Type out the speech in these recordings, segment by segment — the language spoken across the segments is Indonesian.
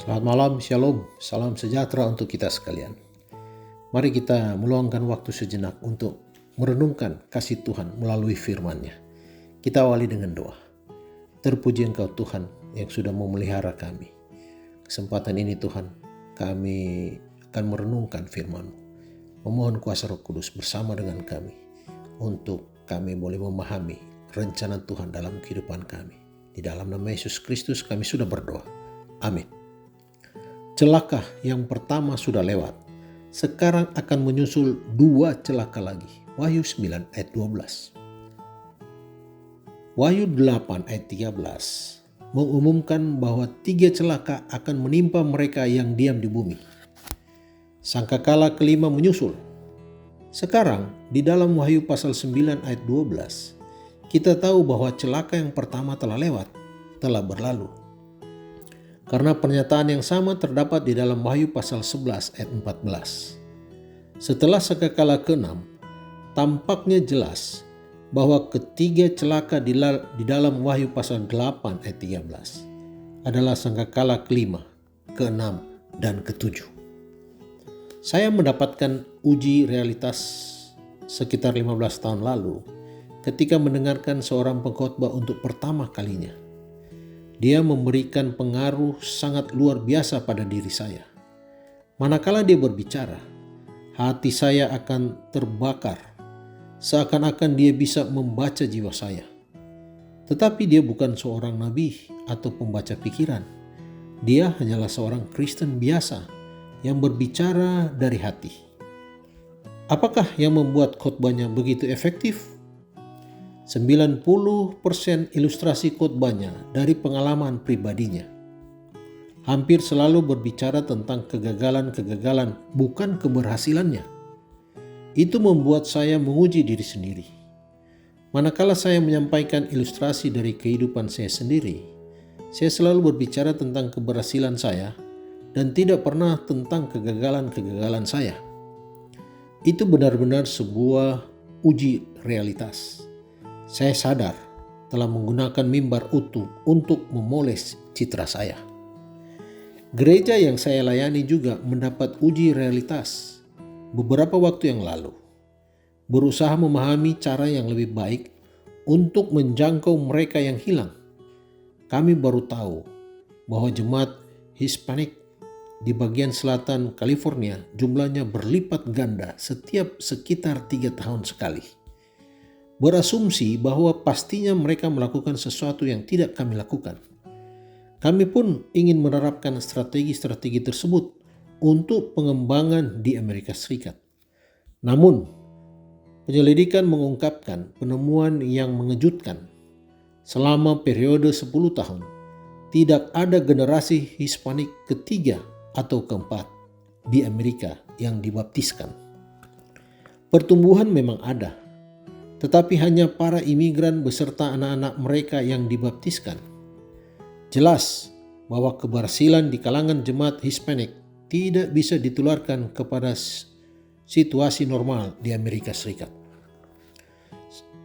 Selamat malam, shalom, salam sejahtera untuk kita sekalian. Mari kita meluangkan waktu sejenak untuk merenungkan kasih Tuhan melalui firman-Nya. Kita awali dengan doa. Terpuji Engkau Tuhan yang sudah memelihara kami. Kesempatan ini Tuhan, kami akan merenungkan firman-Mu. Memohon kuasa Roh Kudus bersama dengan kami untuk kami boleh memahami rencana Tuhan dalam kehidupan kami. Di dalam nama Yesus Kristus kami sudah berdoa. Amin. Celaka yang pertama sudah lewat. Sekarang akan menyusul 2 celaka lagi. Wahyu 9 ayat 12. Wahyu 8 ayat 13 mengumumkan bahwa 3 celaka akan menimpa mereka yang diam di bumi. Sangkakala kelima menyusul. Sekarang di dalam Wahyu pasal 9 ayat 12 kita tahu bahwa celaka yang pertama telah lewat, telah berlalu. Karena pernyataan yang sama terdapat di dalam Wahyu pasal 11 ayat 14. Setelah sangkakala ke-6, tampaknya jelas bahwa ketiga celaka di dalam Wahyu pasal 8 ayat 13 adalah sangkakala ke-5, ke-6, dan ke-7. Saya mendapatkan uji realitas sekitar 15 tahun lalu ketika mendengarkan seorang pengkhotbah untuk pertama kalinya. Dia memberikan pengaruh sangat luar biasa pada diri saya. Manakala dia berbicara, hati saya akan terbakar, seakan-akan dia bisa membaca jiwa saya. Tetapi dia bukan seorang nabi atau pembaca pikiran. Dia hanyalah seorang Kristen biasa yang berbicara dari hati. Apakah yang membuat khotbahnya begitu efektif? 90% ilustrasi khotbahnya dari pengalaman pribadinya. Hampir selalu berbicara tentang kegagalan-kegagalan, bukan keberhasilannya. Itu membuat saya menguji diri sendiri. Manakala saya menyampaikan ilustrasi dari kehidupan saya sendiri, saya selalu berbicara tentang keberhasilan saya dan tidak pernah tentang kegagalan-kegagalan saya. Itu benar-benar sebuah uji realitas. Saya sadar telah menggunakan mimbar utuh untuk memoles citra saya. Gereja yang saya layani juga mendapat uji realitas beberapa waktu yang lalu. Berusaha memahami cara yang lebih baik untuk menjangkau mereka yang hilang. Kami baru tahu bahwa jemaat Hispanik di bagian selatan California jumlahnya berlipat ganda setiap sekitar 3 tahun sekali. Berasumsi bahwa pastinya mereka melakukan sesuatu yang tidak kami lakukan. Kami pun ingin menerapkan strategi-strategi tersebut untuk pengembangan di Amerika Serikat. Namun, penyelidikan mengungkapkan penemuan yang mengejutkan. Selama periode 10 tahun, tidak ada generasi Hispanik ketiga atau keempat di Amerika yang dibaptiskan. Pertumbuhan memang ada, tetapi hanya para imigran beserta anak-anak mereka yang dibaptiskan. Jelas bahwa keberhasilan di kalangan jemaat Hispanik tidak bisa ditularkan kepada situasi normal di Amerika Serikat.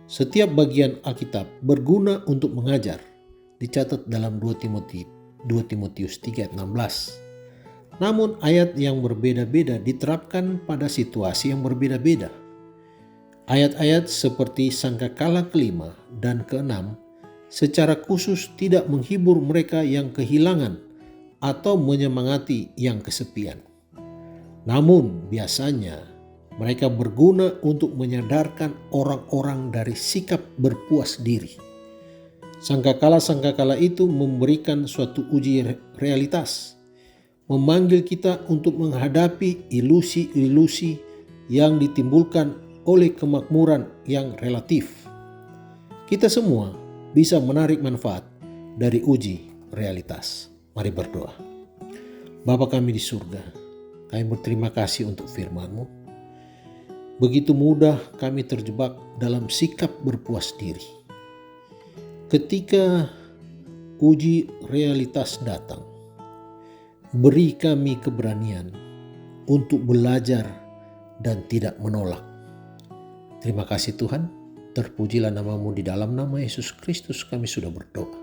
Setiap bagian Alkitab berguna untuk mengajar, dicatat dalam 2 Timotius 3 ayat 16. Namun ayat yang berbeda-beda diterapkan pada situasi yang berbeda-beda. Ayat-ayat seperti sangkakala kelima dan keenam secara khusus tidak menghibur mereka yang kehilangan atau menyemangati yang kesepian. Namun biasanya mereka berguna untuk menyadarkan orang-orang dari sikap berpuas diri. Sangkakala-sangkakala itu memberikan suatu uji realitas, memanggil kita untuk menghadapi ilusi-ilusi yang ditimbulkan oleh kemakmuran yang relatif. Kita semua bisa menarik manfaat dari uji realitas. Mari berdoa. Bapa kami di surga, kami berterima kasih untuk firman-Mu. Begitu mudah kami terjebak dalam sikap berpuas diri. Ketika uji realitas datang, beri kami keberanian untuk belajar dan tidak menolak. Terima kasih Tuhan, terpujilah nama-Mu, di dalam nama Yesus Kristus kami sudah berdoa.